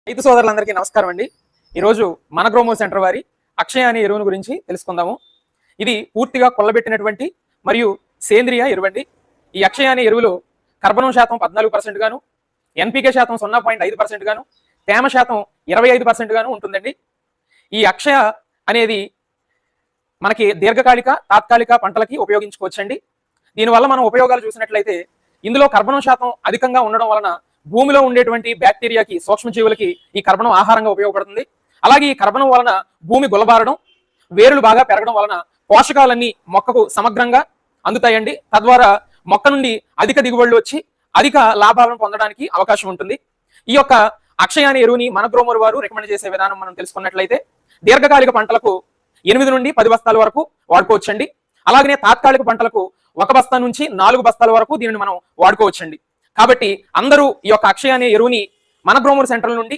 రైతు సోదరులందరికీ నమస్కారం అండి. ఈరోజు మన గ్రోమో సెంటర్ వారి అక్షయ అనే ఎరువును గురించి తెలుసుకుందాము. ఇది పూర్తిగా కొల్లబెట్టినటువంటి మరియు సేంద్రియ ఎరువండి. ఈ అక్షయ అనే ఎరువులో కర్బనం శాతం 14% గాను, ఎన్పికే శాతం 0.5% గాను, తేమ శాతం 25% గాను ఉంటుందండి. ఈ అక్షయ అనేది మనకి దీర్ఘకాలిక తాత్కాలిక పంటలకి ఉపయోగించుకోవచ్చండి. దీనివల్ల మనం ఉపయోగాలు చూసినట్లయితే ఇందులో కర్బనం శాతం అధికంగా ఉండడం వలన భూమిలో ఉండేటువంటి బ్యాక్టీరియాకి సూక్ష్మజీవులకి ఈ కర్బనం ఆహారంగా ఉపయోగపడుతుంది. అలాగే ఈ కర్బనం వలన భూమి గుల్లబారడం, వేరులు బాగా పెరగడం వలన పోషకాలన్నీ మొక్కకు సమగ్రంగా అందుతాయండి. తద్వారా మొక్క నుండి అధిక దిగుబడులు వచ్చి అధిక లాభాలను పొందడానికి అవకాశం ఉంటుంది. ఈ యొక్క అక్షయ అనే ఎరువుని మన గ్రోమర్ వారు రికమెండ్ చేసే విధానం మనం తెలుసుకున్నట్లయితే దీర్ఘకాలిక పంటలకు 8 నుండి 10 బస్తాల వరకు వాడుకోవచ్చండి. అలాగనే తాత్కాలిక పంటలకు 1 బస్తా నుంచి 4 బస్తాల వరకు దీనిని మనం వాడుకోవచ్చండి. కాబట్టి అందరూ ఈ యొక్క అక్షయ అనే ఎరువుని మన గ్రోమర్ సెంటర్ నుండి